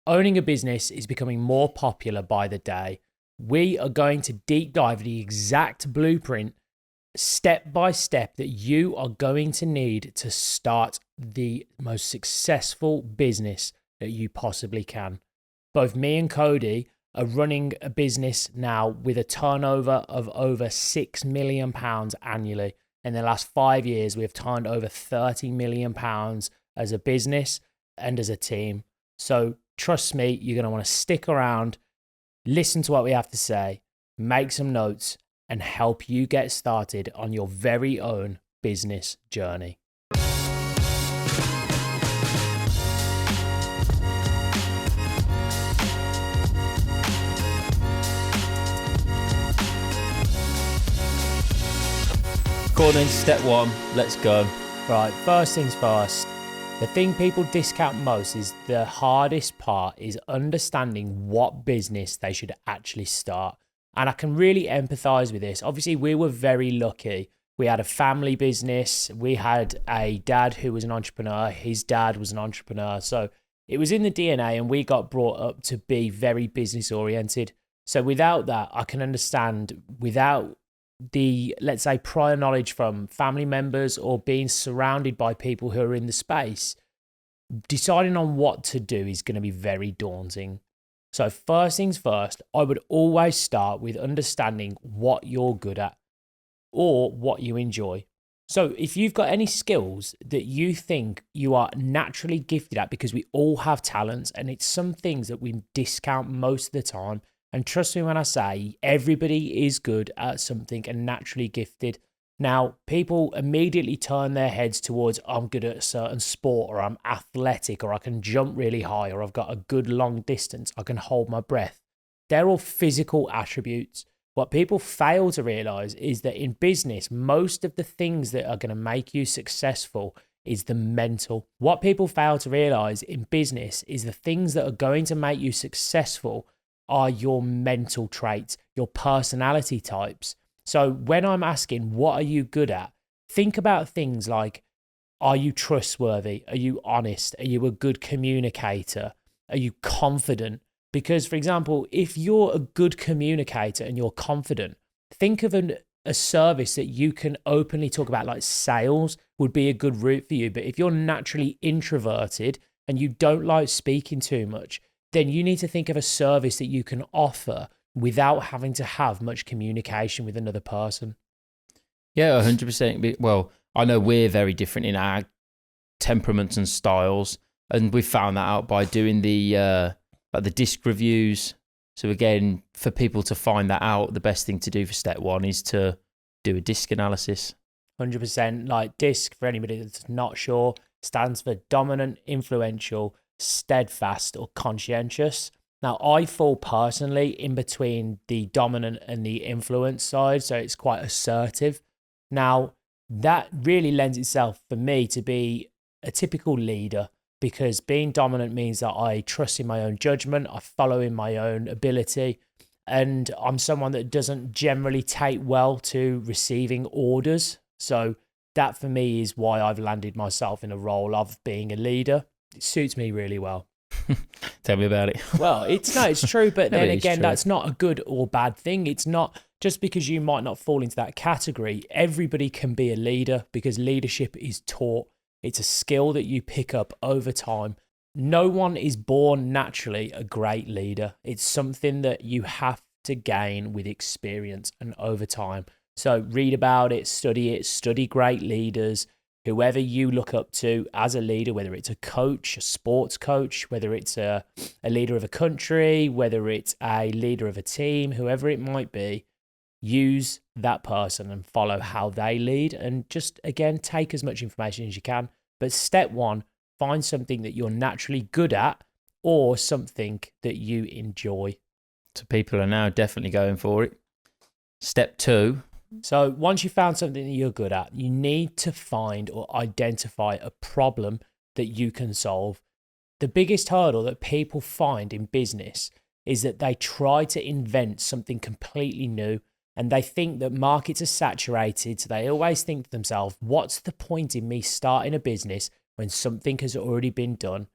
owning a business is becoming more popular by the day. We are going to deep dive the exact blueprint, step by step, that you are going to need to start the most successful business that you possibly can. Both me and Cody are running a business now with a turnover of over £6 million annually. In the last 5 years, we have turned over £30 million as a business and as a team. So trust me, you're going to want to stick around, listen to what we have to say, make some notes, and help you get started on your very own business journey. According to step one, let's go. Right, first things first. The thing people discount most is the hardest part is understanding what business they should actually start. And I can really empathize with this. Obviously, we were very lucky. We had a family business. We had a dad who was an entrepreneur. His dad was an entrepreneur. So it was in the DNA, and we got brought up to be very business oriented. So without that, I can understand, without the, let's say, prior knowledge from family members or being surrounded by people who are in the space, deciding on what to do is going to be very daunting. So first things first, I would always start with understanding what you're good at or what you enjoy. So if you've got any skills that you think you are naturally gifted at, because we all have talents, and it's some things that we discount most of the time. And trust me when I say everybody is good at something and naturally gifted. Now, people immediately turn their heads towards, I'm good at a certain sport, or I'm athletic, or I can jump really high, or I've got a good long distance, I can hold my breath. They're all physical attributes. What people fail to realize is that in business, most of the things that are going to make you successful is the mental. What people fail to realize in business is the things that are going to make you successful are your mental traits, your personality types. So when I'm asking, what are you good at? Think about things like, are you trustworthy? Are you honest? Are you a good communicator? Are you confident? Because, for example, if you're a good communicator and you're confident, think of a service that you can openly talk about, like sales would be a good route for you. But if you're naturally introverted and you don't like speaking too much, then you need to think of a service that you can offer without having to have much communication with another person. Yeah, 100%. Well, I know we're very different in our temperaments and styles, and we've found that out by doing the disc reviews. So again, for people to find that out, the best thing to do for step one is to do a disc analysis. 100%. Like DISC, for anybody that's not sure, stands for dominant, influential, steadfast, or conscientious. Now, I fall personally in between the dominant and the influence side, so it's quite assertive. Now, that really lends itself for me to be a typical leader, because being dominant means that I trust in my own judgment, I follow in my own ability, and I'm someone that doesn't generally take well to receiving orders. So that for me is why I've landed myself in a role of being a leader. It suits me really well. Tell me about it. Well, it's true, but then again, true. that's not a good or bad thing. It's not just because you might not fall into that category. Everybody can be a leader, because leadership is taught. It's a skill that you pick up over time. No one is born naturally a great leader. It's something that you have to gain with experience and over time. So read about it, study great leaders. Whoever you look up to as a leader, whether it's a coach, a sports coach, whether it's a leader of a country, whether it's a leader of a team, whoever it might be, use that person and follow how they lead, and just, again, take as much information as you can. But step one, find something that you're naturally good at or something that you enjoy. So people are now definitely going for it. Step two. So once you've found something that you're good at, you need to find or identify a problem that you can solve. The biggest hurdle that people find in business is that they try to invent something completely new, and they think that markets are saturated. So they always think to themselves, what's the point in me starting a business when something has already been done?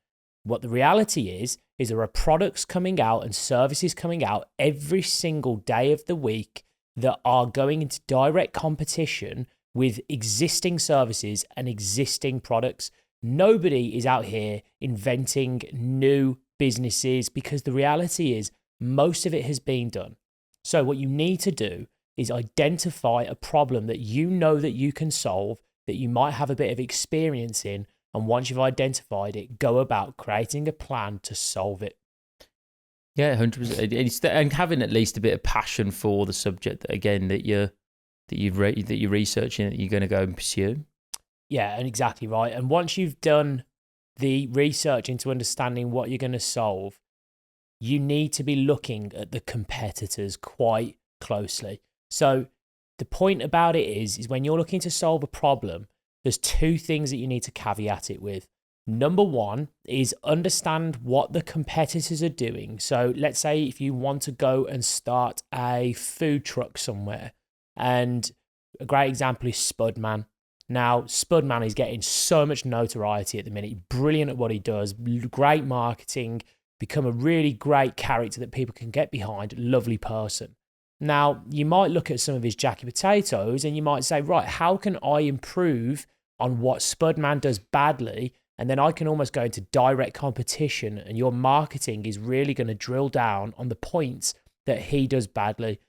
What the reality is is there are products coming out and services coming out every single day of the week that are going into direct competition with existing services and existing products. Nobody is out here inventing new businesses because the reality is most of it has been done. So what you need to do is identify a problem that you know that you can solve, that you might have a bit of experience in, and once you've identified it, go about creating a plan to solve it. Yeah, 100%. And having at least a bit of passion for the subject that you're researching, that you're going to go and pursue. Yeah, and exactly right. And once you've done the research into understanding what you're going to solve, you need to be looking at the competitors quite closely. So the point about it is when you're looking to solve a problem, there's two things that you need to caveat it with. Number one is understand what the competitors are doing. So let's say if you want to go and start a food truck somewhere, and a great example is Spudman. Now, Spudman is getting so much notoriety at the minute. Brilliant at what he does, great marketing, become a really great character that people can get behind, lovely person. Now, you might look at some of his Jackie Potatoes and you might say, right, how can I improve on what Spudman does badly? And then I can almost go into direct competition, and your marketing is really going to drill down on the points that he does badly.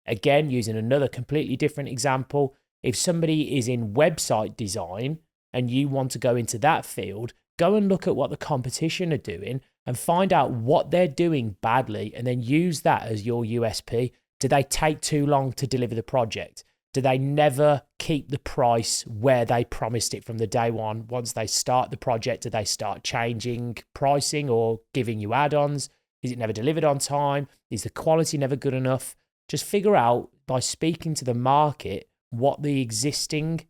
Again, using another completely different example, if somebody is in website design and you want to go into that field, go and look at what the competition are doing and find out what they're doing badly, and then use that as your USP. Do they take too long to deliver the project? Do they never keep the price where they promised it from the day one? Once they start the project, do they start changing pricing or giving you add-ons? Is it never delivered on time? Is the quality never good enough? Just figure out by speaking to the market what the existing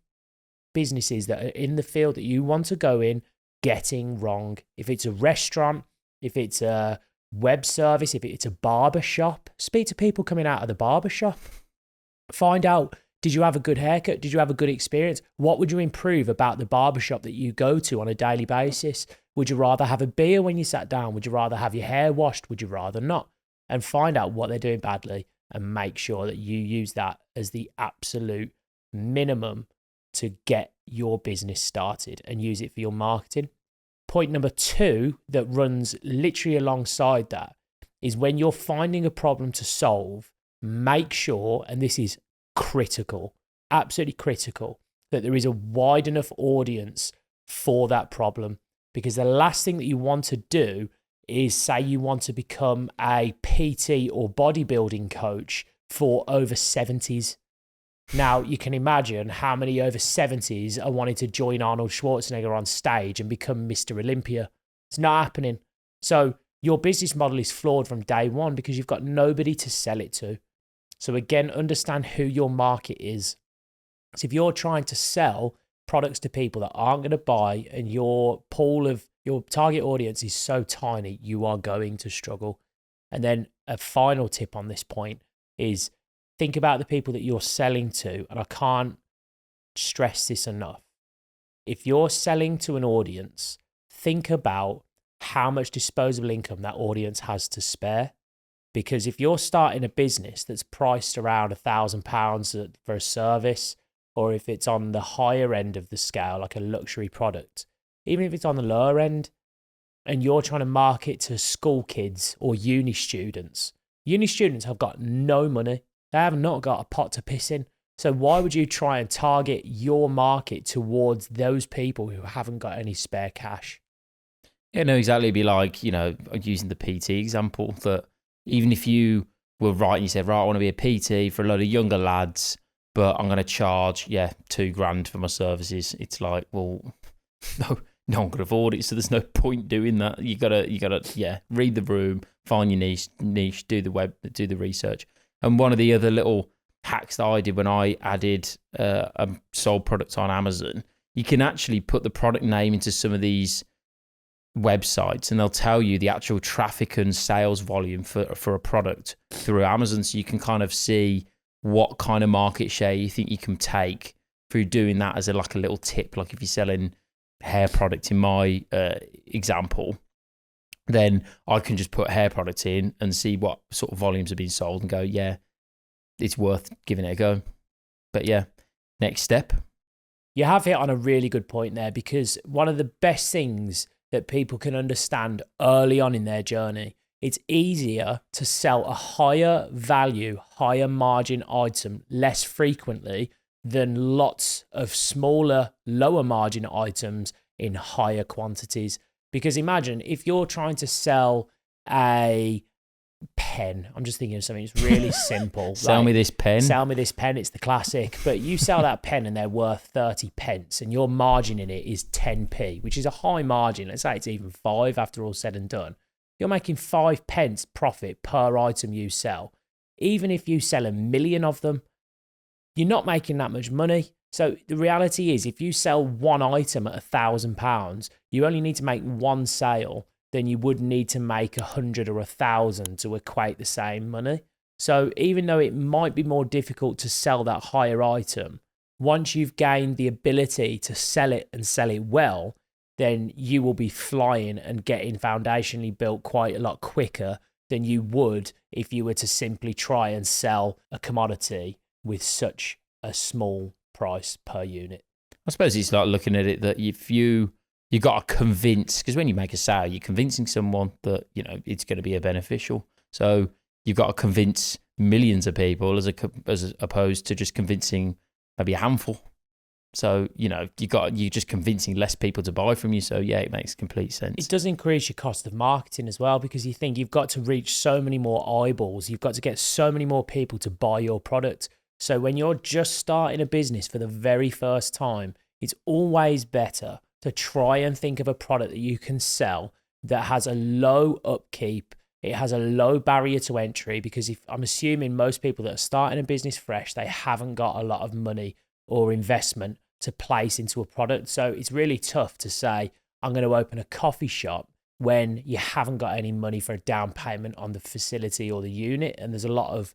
businesses that are in the field that you want to go in getting wrong. If it's a restaurant, if it's a web service, if it's a barber shop, speak to people coming out of the barber shop. Find out, did you have a good haircut? Did you have a good experience? What would you improve about the barbershop that you go to on a daily basis? Would you rather have a beer when you sat down? Would you rather have your hair washed? Would you rather not? And find out what they're doing badly and make sure that you use that as the absolute minimum to get your business started and use it for your marketing. Point number two that runs literally alongside that is when you're finding a problem to solve, make sure, and this is critical, absolutely critical, that there is a wide enough audience for that problem. Because the last thing that you want to do is say you want to become a PT or bodybuilding coach for over 70s. Now, you can imagine how many over 70s are wanting to join Arnold Schwarzenegger on stage and become Mr. Olympia. It's not happening. So your business model is flawed from day one because you've got nobody to sell it to. So again, understand who your market is. So if you're trying to sell products to people that aren't going to buy and your pool of your target audience is so tiny, you are going to struggle. And then a final tip on this point is think about the people that you're selling to. And I can't stress this enough. If you're selling to an audience, think about how much disposable income that audience has to spare. Because if you're starting a business that's priced around £1,000 for a service, or if it's on the higher end of the scale, like a luxury product, even if it's on the lower end, and you're trying to market to school kids or uni students have got no money. They have not got a pot to piss in. So why would you try and target your market towards those people who haven't got any spare cash? Yeah, no, exactly. It'd be like, using the PT example, that even if you were right and you said, right, I want to be a PT for a lot of younger lads, but I'm going to charge, $2,000 for my services. It's like, well, no one could afford it, so there's no point doing that. You gotta, read the room, find your niche, do the research. And one of the other little hacks that I did when I added a sold product on Amazon, you can actually put the product name into some of these websites and they'll tell you the actual traffic and sales volume for a product through Amazon, so you can kind of see what kind of market share you think you can take through doing that as a little tip. Like if you're selling hair product in my example, then I can just put hair products in and see what sort of volumes are being sold and go, yeah, it's worth giving it a go. But yeah, next step. You have hit on a really good point there, because one of the best things that people can understand early on in their journey, it's easier to sell a higher value, higher margin item less frequently than lots of smaller, lower margin items in higher quantities. Because imagine if you're trying to sell a pen. I'm just thinking of something that's really simple. Sell me this pen. Sell me this pen. It's the classic. But you sell that pen and they're worth 30 pence and your margin in it is 10p, which is a high margin. Let's say it's even 5 after all said and done. You're making 5 pence profit per item you sell. Even if you sell 1 million of them, you're not making that much money. So the reality is, if you sell one item at £1,000, you only need to make one sale, then you would need to make 100 or 1,000 to equate the same money. So even though it might be more difficult to sell that higher item, once you've gained the ability to sell it and sell it well, then you will be flying and getting foundationally built quite a lot quicker than you would if you were to simply try and sell a commodity with such a small price per unit. I suppose it's like looking at it that if you got to convince, because when you make a sale, you're convincing someone that, you know, it's going to be a beneficial. So you've got to convince millions of people as opposed to just convincing maybe a handful. So, you know, you're just convincing less people to buy from you. So yeah, it makes complete sense. It does increase your cost of marketing as well, because you think you've got to reach so many more eyeballs. You've got to get so many more people to buy your product. So when you're just starting a business for the very first time, it's always better to try and think of a product that you can sell that has a low upkeep. It has a low barrier to entry, because if I'm assuming most people that are starting a business fresh, they haven't got a lot of money or investment to place into a product. So it's really tough to say, I'm going to open a coffee shop when you haven't got any money for a down payment on the facility or the unit. And there's a lot of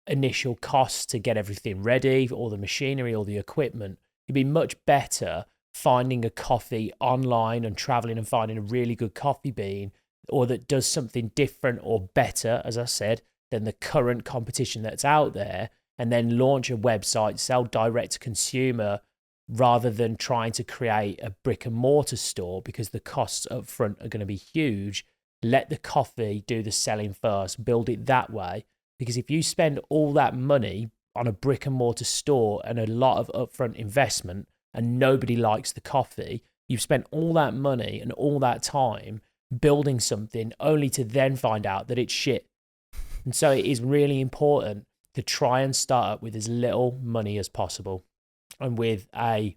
initial costs to get everything ready, all the machinery, all the equipment. It'd be much better finding a coffee online and traveling and finding a really good coffee bean, or that does something different or better, as I said, than the current competition that's out there, and then launch a website, sell direct to consumer, rather than trying to create a brick and mortar store, because the costs up front are going to be huge. Let the coffee do the selling first, build it that way. Because if you spend all that money on a brick and mortar store and a lot of upfront investment and nobody likes the coffee, you've spent all that money and all that time building something only to then find out that it's shit. And so it is really important to try and start up with as little money as possible and with a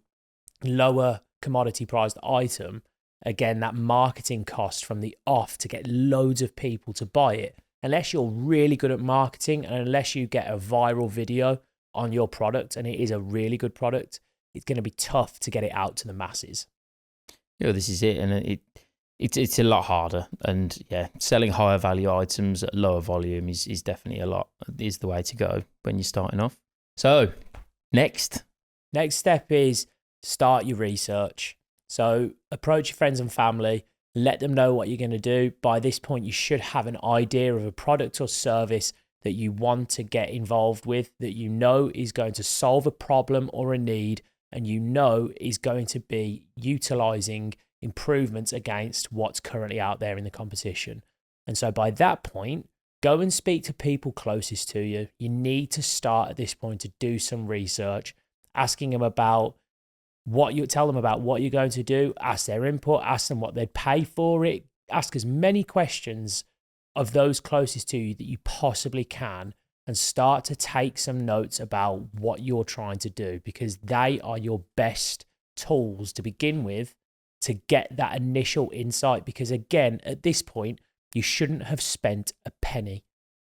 lower commodity priced item. Again, that marketing cost from the off to get loads of people to buy it, unless you're really good at marketing and unless you get a viral video on your product and it is a really good product, it's going to be tough to get it out to the masses. Yeah, this is it. And it's a lot harder. And yeah, selling higher value items at lower volume is definitely is the way to go when you're starting off. So next step is start your research. So approach your friends and family, let them know what you're going to do. By this point, you should have an idea of a product or service that you want to get involved with, that you know is going to solve a problem or a need, and you know is going to be utilizing improvements against what's currently out there in the competition. And so by that point, go and speak to people closest to you. You need to start at this point to do some research, asking them about tell them about what you're going to do, ask their input, ask them what they'd pay for it, ask as many questions of those closest to you that you possibly can, and start to take some notes about what you're trying to do, because they are your best tools to begin with to get that initial insight. Because again, at this point, you shouldn't have spent a penny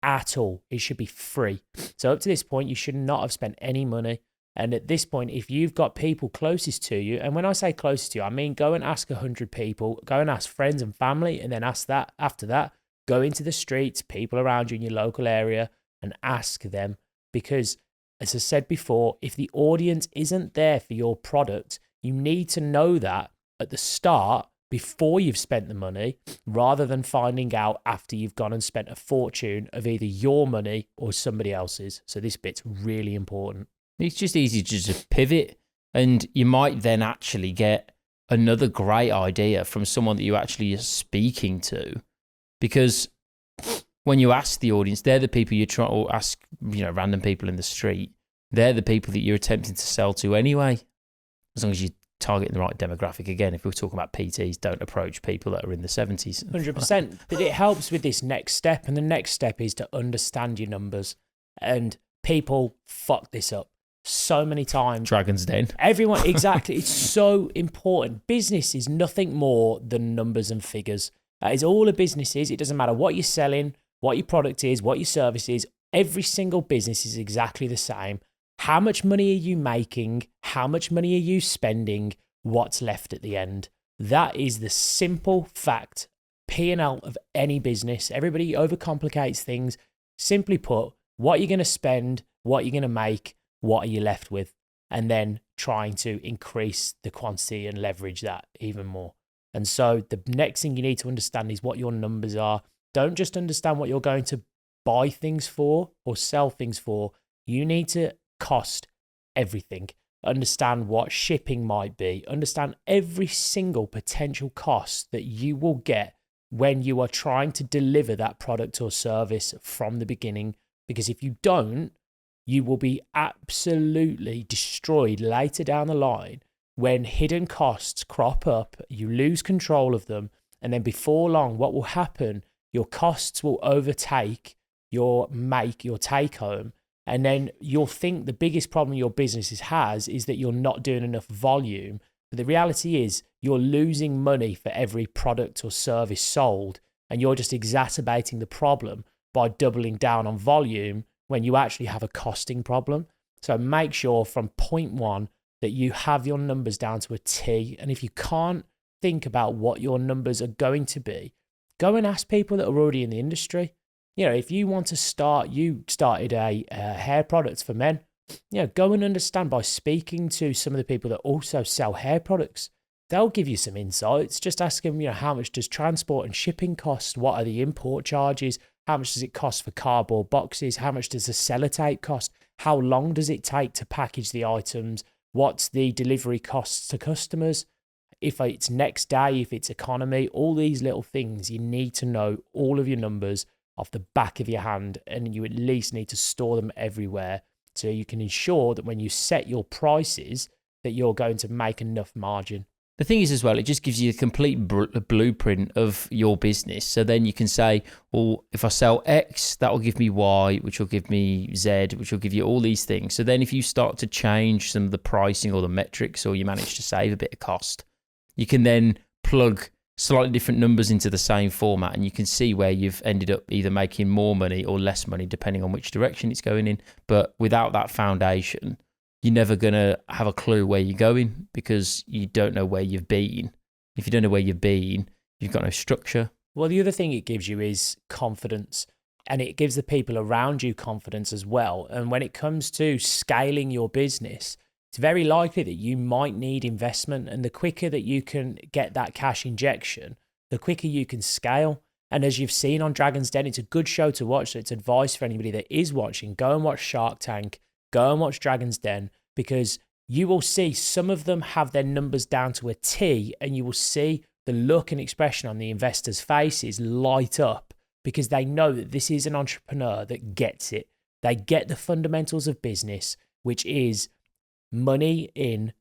at all. It should be free. So up to this point, you should not have spent any money. And at this point, if you've got people closest to you, and when I say closest to you, I mean go and ask 100 people, go and ask friends and family, and then after that, go into the streets, people around you in your local area, and ask them. Because as I said before, if the audience isn't there for your product, you need to know that at the start before you've spent the money, rather than finding out after you've gone and spent a fortune of either your money or somebody else's. So this bit's really important. It's just easy to just pivot, and you might then actually get another great idea from someone that you actually are speaking to, because when you ask the audience, they're the people you try, or ask, random people in the street, they're the people that you're attempting to sell to anyway, as long as you target the right demographic. Again, if we're talking about PTs, don't approach people that are in the 70s. 100%. But it helps with this next step, and the next step is to understand your numbers. And people fuck this up so many times. Dragon's Den. Everyone, exactly. It's so important. Business is nothing more than numbers and figures. That is all a business is. It doesn't matter what you're selling, what your product is, what your service is. Every single business is exactly the same. How much money are you making? How much money are you spending? What's left at the end? That is the simple fact, P&L of any business. Everybody overcomplicates things. Simply put, what you're going to spend, what you're going to make, what are you left with? And then trying to increase the quantity and leverage that even more. And so the next thing you need to understand is what your numbers are. Don't just understand what you're going to buy things for or sell things for. You need to cost everything. Understand what shipping might be. Understand every single potential cost that you will get when you are trying to deliver that product or service from the beginning. Because if you don't, you will be absolutely destroyed later down the line when hidden costs crop up, you lose control of them, and then before long, what will happen, your costs will overtake your take home. And then you'll think the biggest problem your business has is that you're not doing enough volume. But the reality is you're losing money for every product or service sold, and you're just exacerbating the problem by doubling down on volume when you actually have a costing problem. So make sure from point one that you have your numbers down to a T. And if you can't think about what your numbers are going to be, go and ask people that are already in the industry. If you want to start, you started a hair products for men, go and understand by speaking to some of the people that also sell hair products. They'll give you some insights. Just ask them, how much does transport and shipping cost? What are the import charges? How much does it cost for cardboard boxes? How much does the sellotape cost? How long does it take to package the items? What's the delivery costs to customers? If it's next day, if it's economy, all these little things, you need to know all of your numbers off the back of your hand, and you at least need to store them everywhere so you can ensure that when you set your prices that you're going to make enough margin. The thing is as well, it just gives you a complete blueprint of your business. So then you can say, well, if I sell X, that will give me Y, which will give me Z, which will give you all these things. So then if you start to change some of the pricing or the metrics, or you manage to save a bit of cost, you can then plug slightly different numbers into the same format, and you can see where you've ended up either making more money or less money, depending on which direction it's going in. But without that foundation, you're never going to have a clue where you're going, because you don't know where you've been. If you don't know where you've been, you've got no structure. Well, the other thing it gives you is confidence, and it gives the people around you confidence as well. And when it comes to scaling your business, it's very likely that you might need investment, and the quicker that you can get that cash injection, the quicker you can scale. And as you've seen on Dragon's Den, it's a good show to watch. So it's advice for anybody that is watching. Go and watch Shark Tank. Go and watch Dragon's Den, because you will see some of them have their numbers down to a T, and you will see the look and expression on the investors' faces light up, because they know that this is an entrepreneur that gets it. They get the fundamentals of business, which is money in,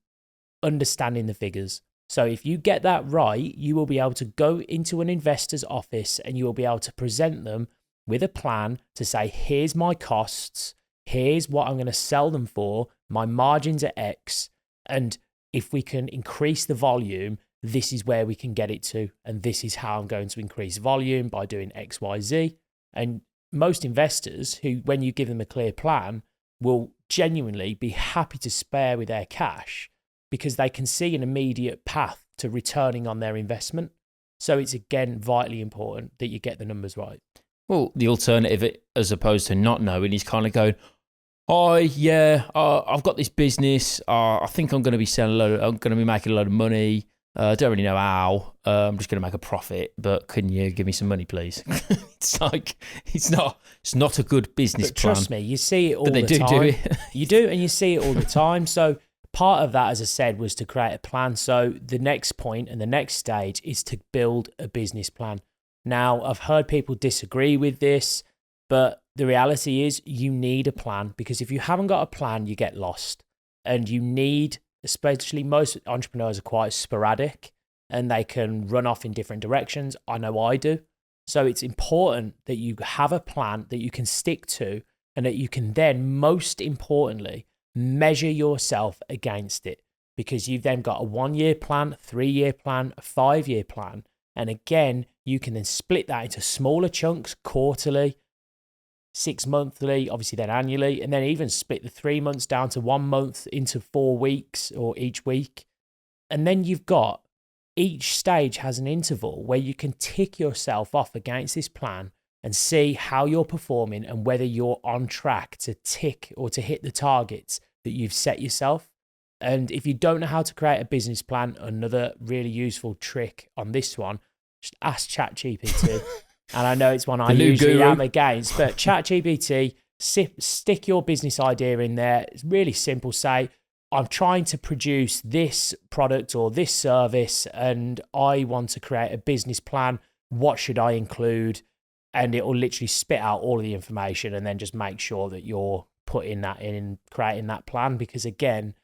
understanding the figures. So if you get that right, you will be able to go into an investor's office and you will be able to present them with a plan to say, here's my costs, here's what I'm going to sell them for, my margins are X, and if we can increase the volume, this is where we can get it to, and this is how I'm going to increase volume by doing X, Y, Z. And most investors who, when you give them a clear plan, will genuinely be happy to spare with their cash, because they can see an immediate path to returning on their investment. So it's, again, vitally important that you get the numbers right. Well, the alternative, as opposed to not knowing, is kind of going, I've got this business. I think I'm going to be I'm going to be making a lot of money. I don't really know how. I'm just going to make a profit, but can you give me some money, please? It's like it's not a good business But plan. trust me, you see it all But they the do time. it. You do, and you see it all the time. So part of that, as I said, was to create a plan. So the next point and the next stage is to build a business plan. Now, I've heard people disagree with this, but the reality is you need a plan, because if you haven't got a plan, you get lost. And you need, especially most entrepreneurs are quite sporadic and they can run off in different directions. I know I do. So it's important that you have a plan that you can stick to, and that you can then, most importantly, measure yourself against it, because you've then got a 1-year plan, 3-year plan, a 5-year plan. And again, you can then split that into smaller chunks, quarterly, 6 monthly, obviously then annually, and then even split the 3 months down to 1 month into 4 weeks or each week. And then you've got, each stage has an interval where you can tick yourself off against this plan and see how you're performing and whether you're on track to tick or to hit the targets that you've set yourself. And if you don't know how to create a business plan, another really useful trick on this one, just ask ChatGPT. And I know it's one I usually am against, but ChatGPT, stick your business idea in there. It's really simple. Say, I'm trying to produce this product or this service, and I want to create a business plan. What should I include? And it will literally spit out all of the information, and then just make sure that you're putting that in, creating that plan, because again,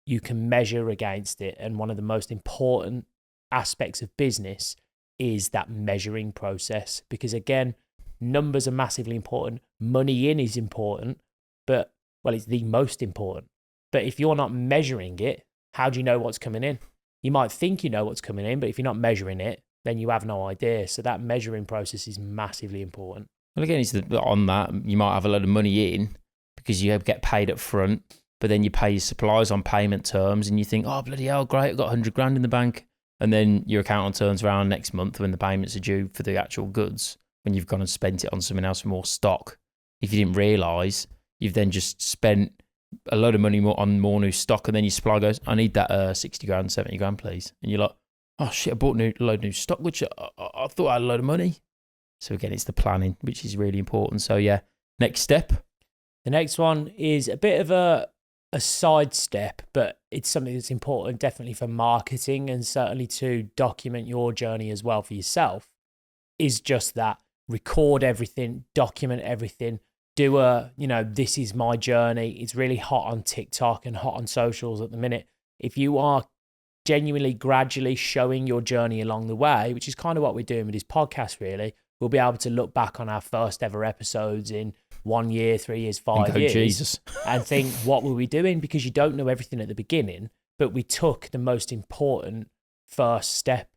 you can measure against it. And one of the most important aspects of business is that measuring process, because again, numbers are massively important. Money in is important, but it's the most important. But if you're not measuring it, how do you know what's coming in? You might think you know what's coming in, but if you're not measuring it, then you have no idea. So that measuring process is massively important. Well, again, it's on that, you might have a lot of money in because you get paid up front, but then you pay your suppliers on payment terms and you think, oh, bloody hell, great, I've got 100 grand in the bank. And then your accountant turns around next month when the payments are due for the actual goods, when you've gone and spent it on something else for more stock. If you didn't realise, you've then just spent a load of money on more new stock, and then your supplier goes, I need that 60 grand, 70 grand, please. And you're like, oh shit, I bought a load of new stock, which I thought I had a load of money. So again, it's the planning, which is really important. So yeah, next step. The next one is a bit of a side step, but it's something that's important definitely for marketing, and certainly to document your journey as well for yourself, is just that. Record everything, document everything. Do this is my journey. It's really hot on TikTok and hot on socials at the minute. If you are genuinely gradually showing your journey along the way, which is kind of what we're doing with this podcast, really, we'll be able to look back on our first ever episodes in 1 year, 3 years, 5 years, Jesus, and think, what were we doing? Because you don't know everything at the beginning, but we took the most important first step.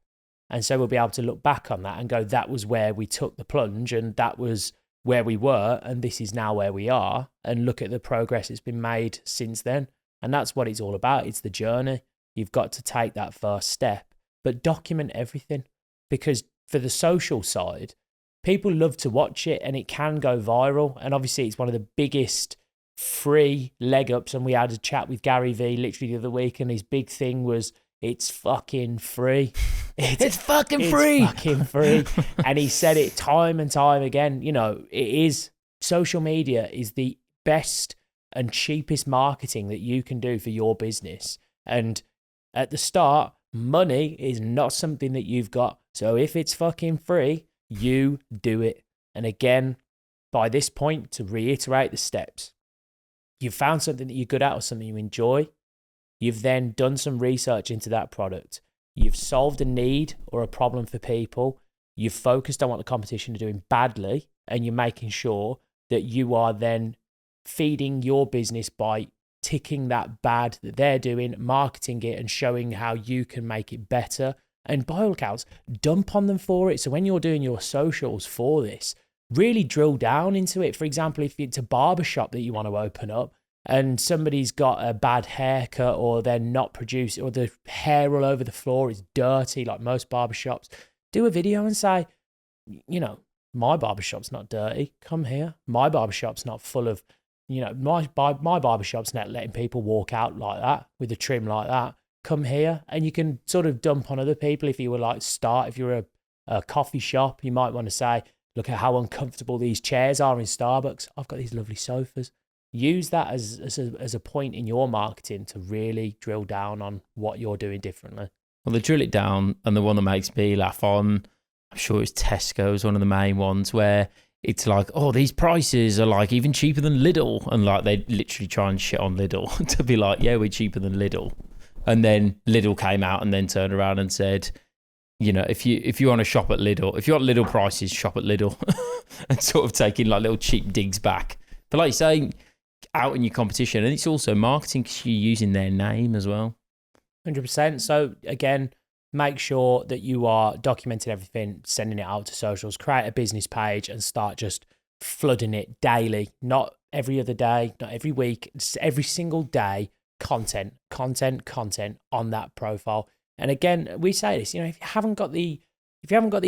And so we'll be able to look back on that and go, that was where we took the plunge, and that was where we were, and this is now where we are, and look at the progress that's been made since then. And that's what it's all about. It's the journey. You've got to take that first step, but document everything, because for the social side, people love to watch it and it can go viral. And obviously it's one of the biggest free leg ups. And we had a chat with Gary V literally the other week, and his big thing was, it's fucking free. It's fucking free. It's fucking free. And he said it time and time again. It is, social media is the best and cheapest marketing that you can do for your business. And at the start, money is not something that you've got. So if it's fucking free, you do it. And again, by this point, to reiterate the steps, you've found something that you're good at or something you enjoy. You've then done some research into that product. You've solved a need or a problem for people. You've focused on what the competition are doing badly, and you're making sure that you are then feeding your business by ticking that bad that they're doing, marketing it, and showing how you can make it better. And by all accounts, dump on them for it. So when you're doing your socials for this, really drill down into it. For example, if it's a barbershop that you want to open up, and somebody's got a bad haircut, or they're not producing, or the hair all over the floor is dirty, like most barbershops, do a video and say, my barbershop's not dirty. Come here. My barbershop's not full of, my barbershop's not letting people walk out like that with a trim like that. come here. And you can sort of dump on other people. If you were like if you're a coffee shop, you might want to say, look at how uncomfortable these chairs are in Starbucks. I've got these lovely sofas. Use that as a point in your marketing to really drill down on what you're doing differently. Well, the drill it down, and the one that makes me laugh I'm sure it's Tesco's, one of the main ones, where it's like, oh, these prices are like even cheaper than Lidl. And like they literally try and shit on Lidl to be like, yeah, we're cheaper than Lidl. And then Lidl came out and then turned around and said, you know, if you want to shop at Lidl, if you want Lidl prices, shop at Lidl, and sort of taking like little cheap digs back. But like you say, out in your competition, and it's also marketing because you're using their name as well. 100%. So again, make sure that you are documenting everything, sending it out to socials, create a business page and start just flooding it daily, not every other day, not every week, just every single day, content on that profile. And again, we say this, you know, if you haven't got the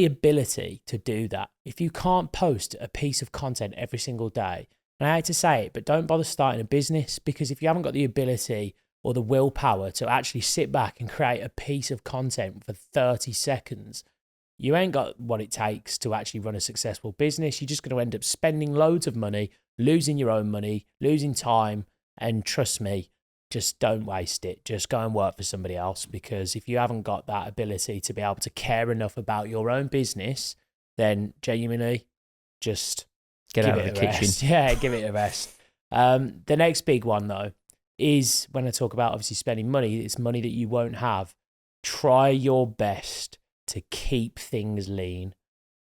ability to do that, if you can't post a piece of content every single day, and I hate to say it, but don't bother starting a business, because if you haven't got the ability or the willpower to actually sit back and create a piece of content for 30 seconds, you ain't got what it takes to actually run a successful business. You're just going to end up spending loads of money, losing your own money, losing time. And trust me, just don't waste it. Just go and work for somebody else, because if you haven't got that ability to be able to care enough about your own business, then genuinely just get out of the kitchen. Rest. Yeah, give it a rest. The next big one though is when I talk about obviously spending money, it's money that you won't have. Try your best to keep things lean.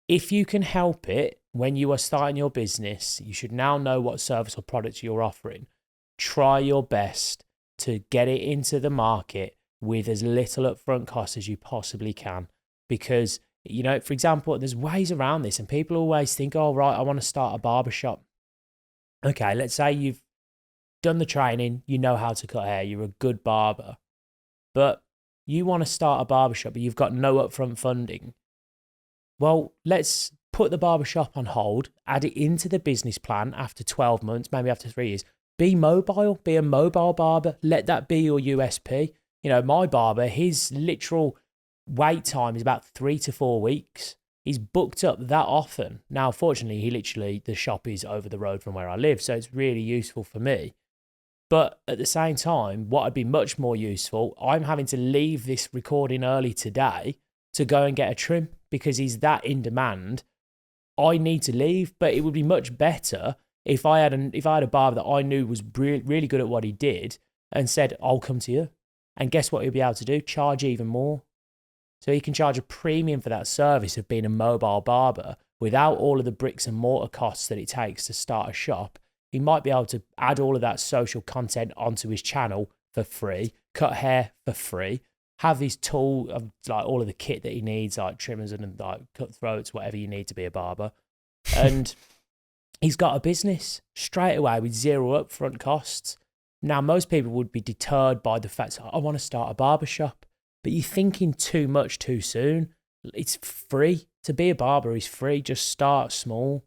If you can help it, when you are starting your business, you should now know what service or product you're offering. Try your best to get it into the market with as little upfront cost as you possibly can. Because, you know, for example, there's ways around this, and people always think, oh, right, I want to start a barbershop. Okay, let's say you've done the training, you know how to cut hair, you're a good barber, but you want to start a barbershop, but you've got no upfront funding. Well, let's put the barbershop on hold, add it into the business plan after 12 months, maybe after 3 years. Be mobile, be a mobile barber. Let that be your USP. You know, my barber, his literal wait time is about 3 to 4 weeks. He's booked up that often. Now, fortunately, the shop is over the road from where I live, so it's really useful for me. But at the same time, what would be much more useful, I'm having to leave this recording early today to go and get a trim because he's that in demand. I need to leave, but it would be much better if I had a barber that I knew was really good at what he did and said, I'll come to you. And guess what he'll be able to do? Charge even more. So he can charge a premium for that service of being a mobile barber without all of the bricks and mortar costs that it takes to start a shop. He might be able to add all of that social content onto his channel for free, cut hair for free, have his tool of like all of the kit that he needs, like trimmers and like cutthroats, whatever you need to be a barber. And he's got a business straight away with zero upfront costs. Now, most people would be deterred by the fact, I want to start a barbershop, but you're thinking too much too soon. It's free. To be a barber is free. Just start small.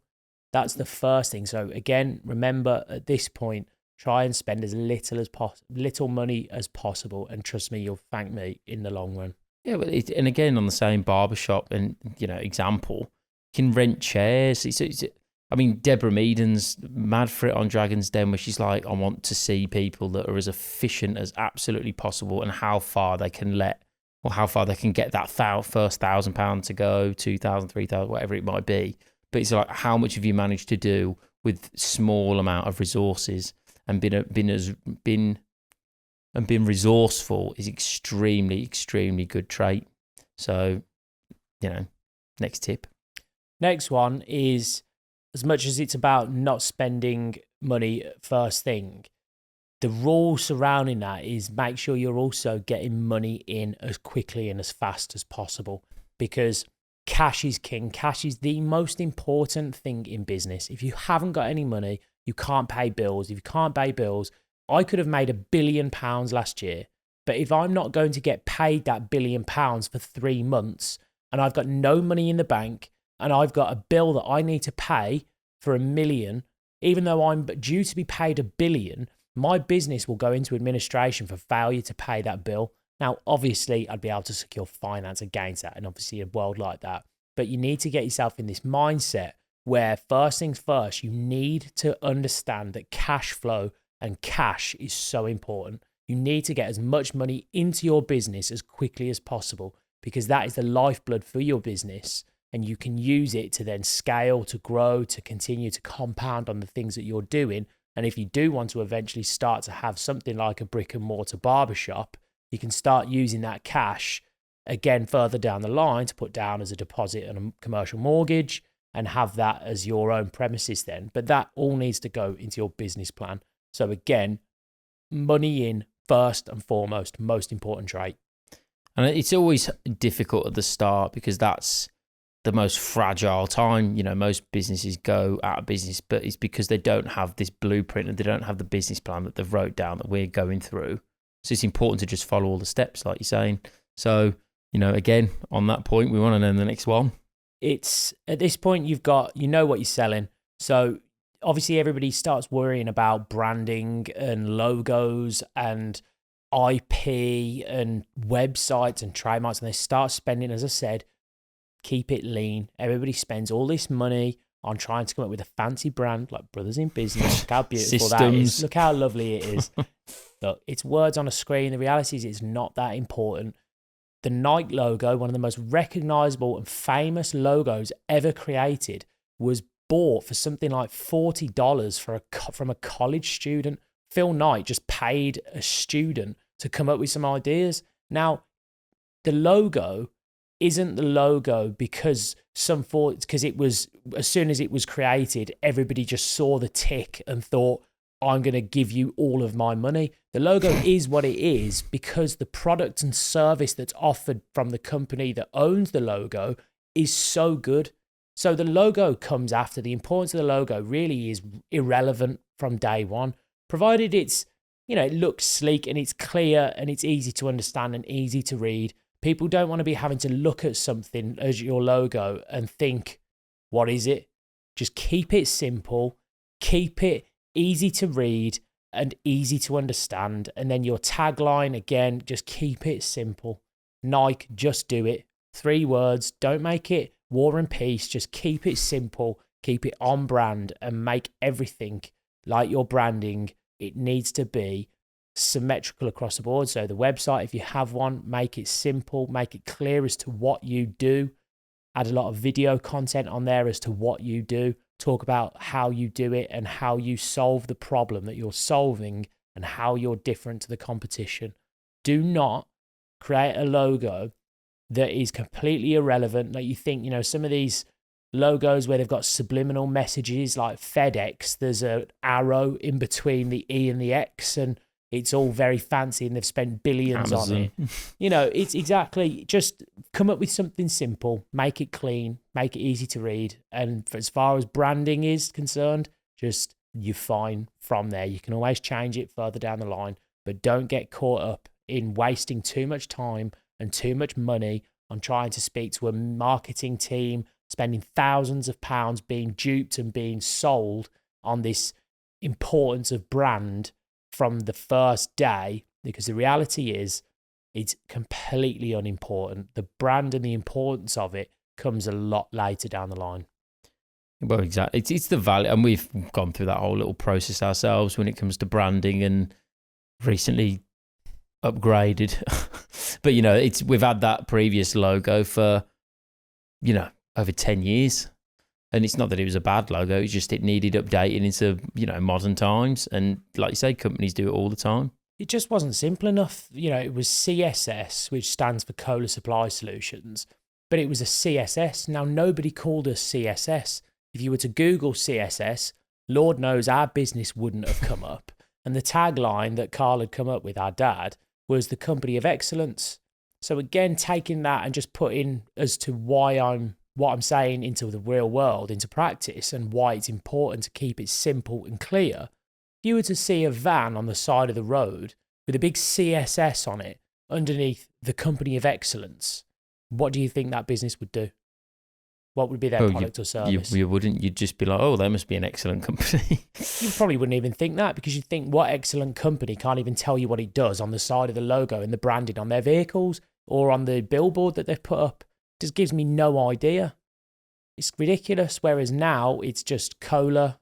That's the first thing. So again, remember at this point, try and spend as little money as possible, and trust me, you'll thank me in the long run. Yeah, but and again, on the same barbershop and example, you can rent chairs. I mean, Deborah Meaden's mad for it on Dragon's Den, where she's like, I want to see people that are as efficient as absolutely possible, and how far they can get that first £1,000 to go, 2,000, 3,000, whatever it might be. But it's like, how much have you managed to do with small amount of resources, and been resourceful is extremely, extremely good trait. So, next tip. Next one is, as much as it's about not spending money first thing, the rule surrounding that is make sure you're also getting money in as quickly and as fast as possible, because cash is king. Cash is the most important thing in business. If you haven't got any money, you can't pay bills. If you can't pay bills, I could have made £1 billion last year, but if I'm not going to get paid that £1 billion for 3 months, and I've got no money in the bank, and I've got a bill that I need to pay for £1 million, even though I'm due to be paid £1 billion, my business will go into administration for failure to pay that bill. Now, obviously, I'd be able to secure finance against that, and obviously a world like that. But you need to get yourself in this mindset where first things first, you need to understand that cash flow and cash is so important. You need to get as much money into your business as quickly as possible, because that is the lifeblood for your business. And you can use it to then scale, to grow, to continue to compound on the things that you're doing. And if you do want to eventually start to have something like a brick and mortar barbershop, you can start using that cash again further down the line to put down as a deposit on a commercial mortgage and have that as your own premises then. But that all needs to go into your business plan. So again, money in first and foremost, most important trait. And it's always difficult at the start because that's the most fragile time. You know, most businesses go out of business, but it's because they don't have this blueprint and they don't have the business plan that they've wrote down that we're going through. So it's important to just follow all the steps, like you're saying. So, you know, again, on that point, we want to know the next one. It's at this point, you know what you're selling. So obviously everybody starts worrying about branding and logos and IP and websites and trademarks, and they start spending, as I said, keep it lean. Everybody spends all this money on trying to come up with a fancy brand like Brothers in Business. Look how beautiful that is. Look how lovely it is. Look, it's words on a screen. The reality is it's not that important. The Nike logo, one of the most recognizable and famous logos ever created, was bought for something like $40 from a college student. Phil Knight just paid a student to come up with some ideas. Now, the logo isn't the logo because it was, as soon as it was created, everybody just saw the tick and thought, I'm going to give you all of my money. The logo is what it is because the product and service that's offered from the company that owns the logo is so good. So the logo comes after. The importance of the logo really is irrelevant from day one, provided it's, you know, it looks sleek and it's clear and it's easy to understand and easy to read. People don't want to be having to look at something as your logo and think, what is it? Just keep it simple, keep it easy to read and easy to understand. And then your tagline, again, just keep it simple. Nike, just do it. 3 words. Don't make it War and Peace. Just keep it simple, keep it on brand, and make everything like your branding. It needs to be symmetrical across the board. So the website, if you have one, make it simple, make it clear as to what you do. Add a lot of video content on there as to what you do. Talk about how you do it and how you solve the problem that you're solving and how you're different to the competition. Do not create a logo that is completely irrelevant. Like you think, you know, some of these logos where they've got subliminal messages like FedEx, there's an arrow in between the E and the X and it's all very fancy and they've spent billions Amazon. on it. You know, it's exactly, just come up with something simple, make it clean, make it easy to read. And as far as branding is concerned, just you're fine from there. You can always change it further down the line, but don't get caught up in wasting too much time and too much money on trying to speak to a marketing team, spending thousands of pounds being duped and being sold on this importance of brand from the first day, because the reality is it's completely unimportant. The brand and the importance of it comes a lot later down the line. Well, exactly. It's the value, and we've gone through that whole little process ourselves when it comes to branding and recently upgraded. But, you know, we've had that previous logo for, you know, over 10 years. And it's not that it was a bad logo, it's just it needed updating into, you know, modern times. And like you say, companies do it all the time. It just wasn't simple enough. You know, it was CSS, which stands for Cola Supply Solutions, but it was a CSS. Now, nobody called us CSS. If you were to Google CSS, Lord knows our business wouldn't have come up. And the tagline that Carl had come up with, our dad, was the company of excellence. So again, taking that and just putting as to what I'm saying into the real world, into practice, and why it's important to keep it simple and clear. If you were to see a van on the side of the road with a big CSS on it underneath the company of excellence, what do you think that business would do? What would be their product or service? You wouldn't. You'd just be like, oh, they must be an excellent company. You probably wouldn't even think that, because you think, what excellent company can't even tell you what it does on the side of the logo and the branding on their vehicles or on the billboard that they've put up? It just gives me no idea. It's ridiculous. Whereas now it's just cola,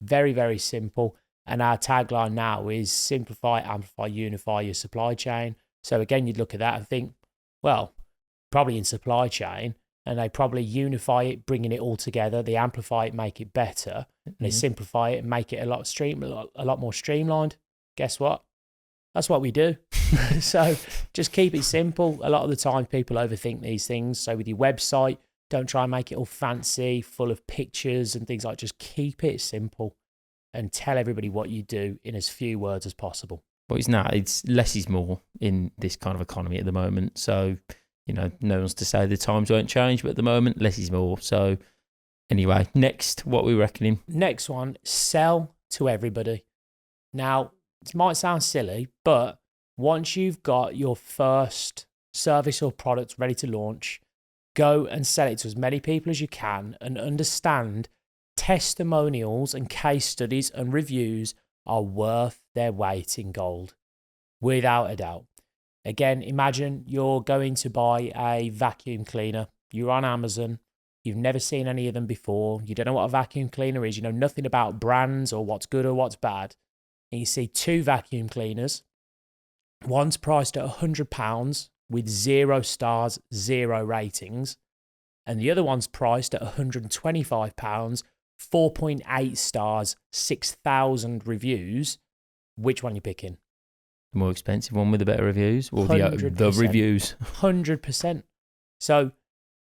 very, very simple. And our tagline now is simplify, amplify, unify your supply chain. So again, you'd look at that and think, well, probably in supply chain, and they probably unify it, bringing it all together. They amplify it, make it better, and they simplify it and make it a lot more streamlined. Guess what? That's what we do. So just keep it simple. A lot of the time, people overthink these things. So with your website, don't try and make it all fancy, full of pictures and things like. Just keep it simple and tell everybody what you do in as few words as possible. Well, it's less is more in this kind of economy at the moment. So, no one's to say the times won't change, but at the moment, less is more. So anyway, next, what we're reckoning. Next one, sell to everybody. Now, it might sound silly, but once you've got your first service or product ready to launch, go and sell it to as many people as you can, and understand testimonials and case studies and reviews are worth their weight in gold, without a doubt. Again, imagine you're going to buy a vacuum cleaner. You're on Amazon. You've never seen any of them before. You don't know what a vacuum cleaner is. You know nothing about brands or what's good or what's bad. And you see two vacuum cleaners. One's priced at £100 with 0 stars, 0 ratings. And the other one's priced at £125, 4.8 stars, 6,000 reviews. Which one are you picking? The more expensive one with the better reviews, or the reviews? 100%. So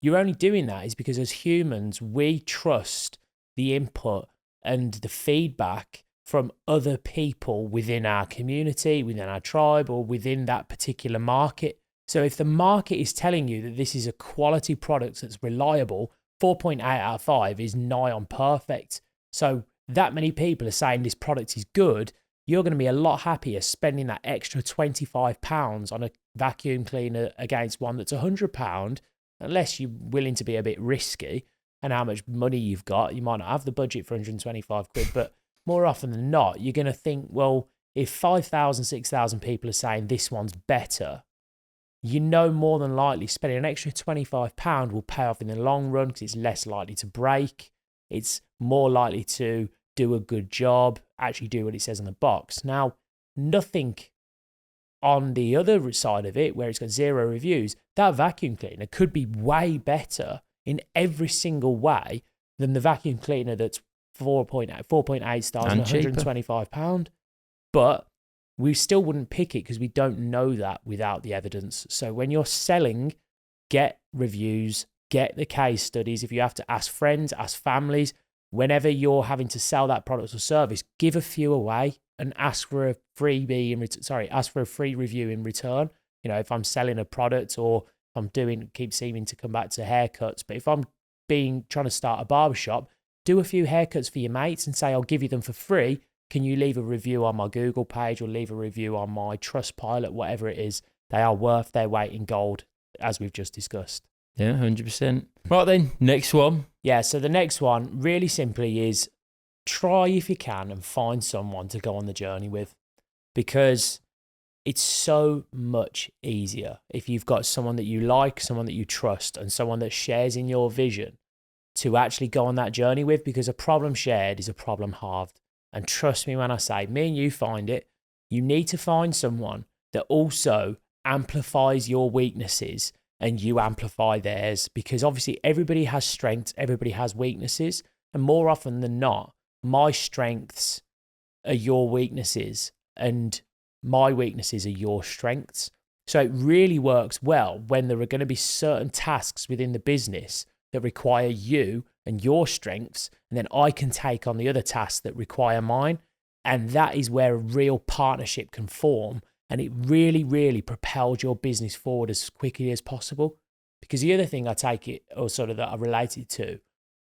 you're only doing that is because as humans, we trust the input and the feedback from other people within our community, within our tribe, or within that particular market. So if the market is telling you that this is a quality product that's reliable, 4.8 out of 5 is nigh on perfect. So that many people are saying this product is good, you're going to be a lot happier spending that extra £25 on a vacuum cleaner against one that's £100, unless you're willing to be a bit risky and how much money you've got. You might not have the budget for 125 quid, but more often than not, you're going to think, well, if 5,000, 6,000 people are saying this one's better, more than likely spending an extra £25 will pay off in the long run because it's less likely to break. It's more likely to do a good job, actually do what it says on the box. Now, nothing on the other side of it, where it's got 0 reviews, that vacuum cleaner could be way better in every single way than the vacuum cleaner that's 4.8 stars and £125. But we still wouldn't pick it because we don't know that without the evidence. So when you're selling, get reviews, get the case studies. If you have to ask friends, ask families, whenever you're having to sell that product or service, give a few away and ask for a ask for a free review in return. If I'm selling a product, or if I'm keep seeming to come back to haircuts, but if I'm trying to start a barbershop, do a few haircuts for your mates and say, I'll give you them for free. Can you leave a review on my Google page or leave a review on my Trustpilot, whatever it is? They are worth their weight in gold, as we've just discussed. Yeah, 100%. Right then, next one. Yeah, so the next one, really simply, is try if you can and find someone to go on the journey with, because it's so much easier if you've got someone that you like, someone that you trust, and someone that shares in your vision to actually go on that journey with, because a problem shared is a problem halved. And trust me when I say, me and you find it, you need to find someone that also amplifies your weaknesses and you amplify theirs, because obviously everybody has strengths, everybody has weaknesses, and more often than not, my strengths are your weaknesses and my weaknesses are your strengths. So it really works well when there are going to be certain tasks within the business that require you and your strengths, and then I can take on the other tasks that require mine. And that is where a real partnership can form, and it really, really propels your business forward as quickly as possible. Because the other thing I take it, or sort of that I relate it to,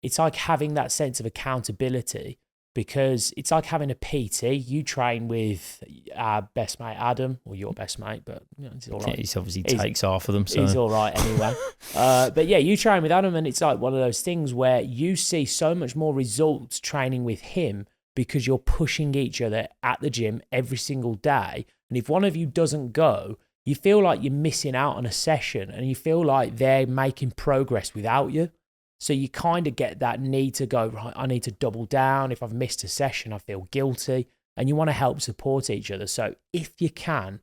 it's like having that sense of accountability, because it's like having a PT. You train with our best mate Adam, or your best mate, but it's all right. He obviously takes half of them, so he's all right anyway. But yeah, you train with Adam, and it's like one of those things where you see so much more results training with him because you're pushing each other at the gym every single day. And if one of you doesn't go, you feel like you're missing out on a session, and you feel like they're making progress without you. So you kind of get that need to go, right, I need to double down. If I've missed a session, I feel guilty. And you want to help support each other. So if you can,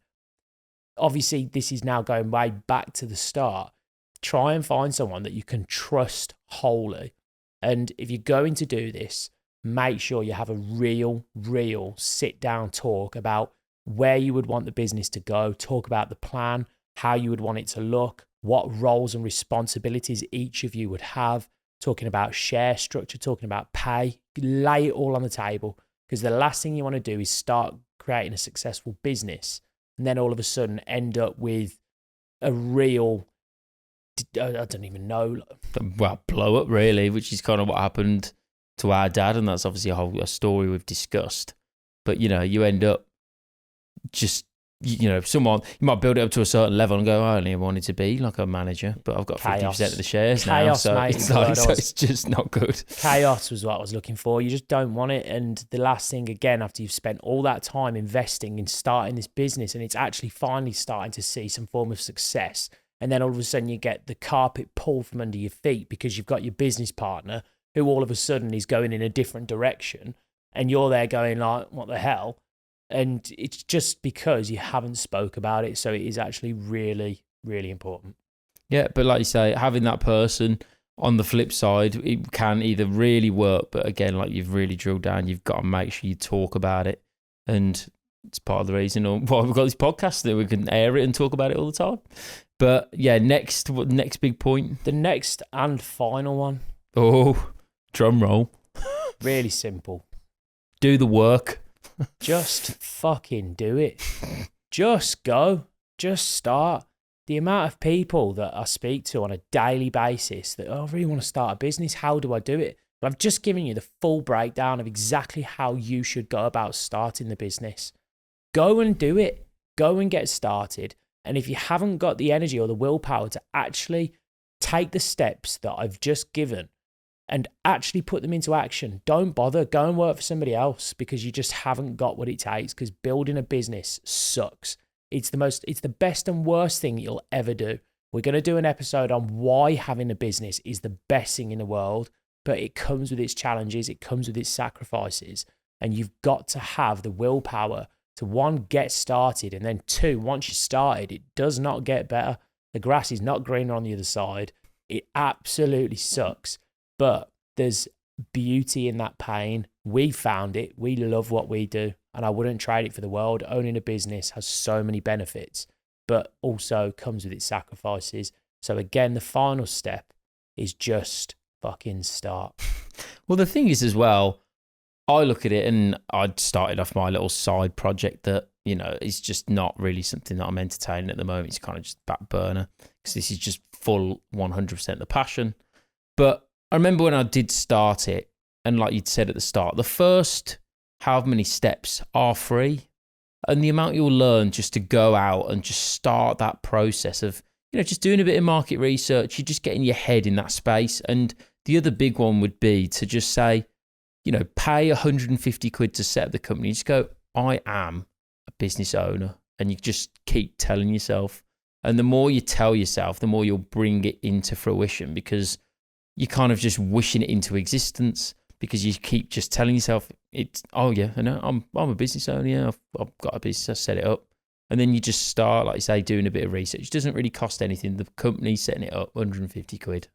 obviously this is now going way back to the start, try and find someone that you can trust wholly. And if you're going to do this, make sure you have a real sit down talk about where you would want the business to go, talk about the plan, how you would want it to look, what roles and responsibilities each of you would have, talking about share structure, talking about pay, lay it all on the table. Because the last thing you want to do is start creating a successful business and then all of a sudden end up with a real, I don't even know. Well, blow up really, which is kind of what happened to our dad. And that's obviously a story we've discussed. But, you end up just, someone, you might build it up to a certain level and go, I only wanted to be like a manager, but I've got 50% of the shares Chaos, now. So mate, it's just not good. Chaos was what I was looking for. You just don't want it. And the last thing, again, after you've spent all that time investing in starting this business and it's actually finally starting to see some form of success, and then all of a sudden you get the carpet pulled from under your feet because you've got your business partner who all of a sudden is going in a different direction and you're there going like, what the hell? And it's just because you haven't spoke about it. So it is actually really, really important. Yeah, but like you say, having that person on the flip side, it can either really work, but again, like you've really drilled down, you've got to make sure you talk about it. And it's part of the reason why we've got this podcast, that we can air it and talk about it all the time. But yeah, next big point? The next and final one. Oh, drum roll. Really simple. Do the work. Just fucking do it. Just go. Just start. The amount of people that I speak to on a daily basis that, I really want to start a business. How do I do it? But I've just given you the full breakdown of exactly how you should go about starting the business. Go and do it. Go and get started. And if you haven't got the energy or the willpower to actually take the steps that I've just given and actually put them into action, don't bother. Go and work for somebody else because you just haven't got what it takes, because building a business sucks. It's the best and worst thing you'll ever do. We're going to do an episode on why having a business is the best thing in the world, but it comes with its challenges. It comes with its sacrifices. And you've got to have the willpower to, one, get started. And then two, once you started, it does not get better. The grass is not greener on the other side. It absolutely sucks. But there's beauty in that pain. We found it. We love what we do. And I wouldn't trade it for the world. Owning a business has so many benefits, but also comes with its sacrifices. So again, the final step is just fucking start. Well, the thing is as well, I look at it and I'd started off my little side project that, is just not really something that I'm entertaining at the moment. It's kind of just back burner because this is just full 100% the passion. But I remember when I did start it, and like you'd said at the start, the first however many steps are free, and the amount you'll learn just to go out and just start that process of, just doing a bit of market research, you're just getting your head in that space. And the other big one would be to just say, pay 150 quid to set up the company. Just go, I am a business owner. And you just keep telling yourself. And the more you tell yourself, the more you'll bring it into fruition, because you're kind of just wishing it into existence, because you keep just telling yourself, oh yeah, I know, I'm a business owner, yeah, I've got a business, I set it up. And then you just start, like you say, doing a bit of research. It doesn't really cost anything. The company's setting it up, 150 quid.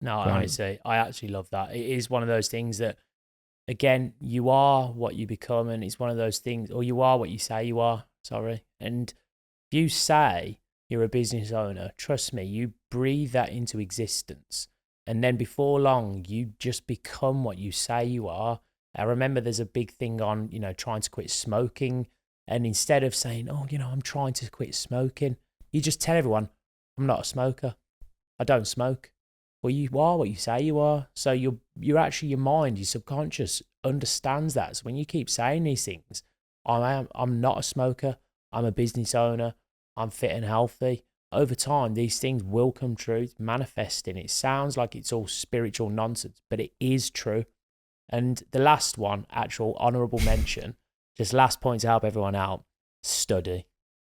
No, honestly, I actually love that. It is one of those things that, again, you are what you become, and it's one of those things, or you are what you say you are, And if you say you're a business owner, trust me, you breathe that into existence. And then before long, you just become what you say you are. I remember there's a big thing on, trying to quit smoking. And instead of saying, I'm trying to quit smoking, you just tell everyone, I'm not a smoker. I don't smoke. Well, you are what you say you are. So you're actually, your mind, your subconscious understands that. So when you keep saying these things, I'm not a smoker, I'm a business owner, I'm fit and healthy. Over time, these things will come true, manifesting. It sounds like it's all spiritual nonsense, but it is true. And the last one, actual honorable mention, just last point to help everyone out, study.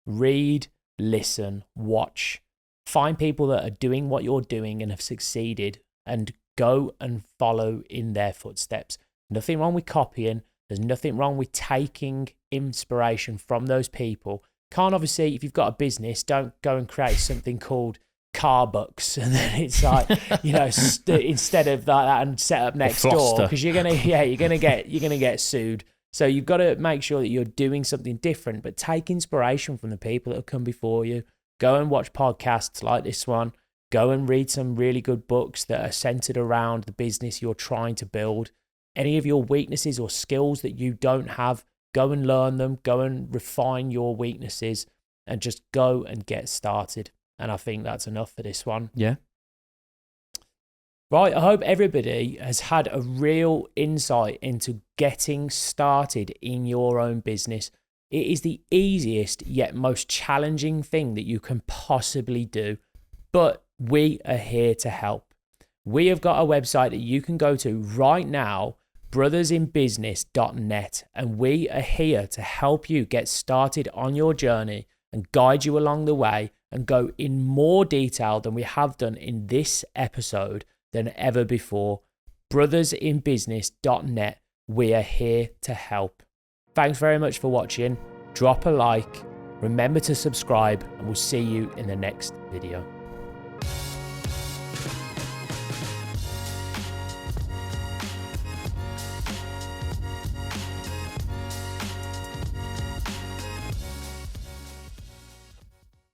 Read, listen, watch. Find people that are doing what you're doing and have succeeded and go and follow in their footsteps. Nothing wrong with copying. There's nothing wrong with taking inspiration from those people. Can't obviously, if you've got a business, don't go and create something called car books and then it's like, you know, instead of that and set up next door, because you're gonna get sued. So you've got to make sure that you're doing something different, but take inspiration from the people that have come before you. Go and watch podcasts like this one. Go and read some really good books that are centered around the business you're trying to build. Any of your weaknesses or skills that you don't have, go and learn them. Go and refine your weaknesses and just go and get started. And I think that's enough for this one. Yeah. Right, I hope everybody has had a real insight into getting started in your own business. It is the easiest yet most challenging thing that you can possibly do, but we are here to help. We have got a website that you can go to right now, brothersinbusiness.net, and we are here to help you get started on your journey and guide you along the way and go in more detail than we have done in this episode than ever before. brothersinbusiness.net. We are here to help. Thanks very much for watching. Drop a like. Remember to subscribe, and we'll see you in the next video.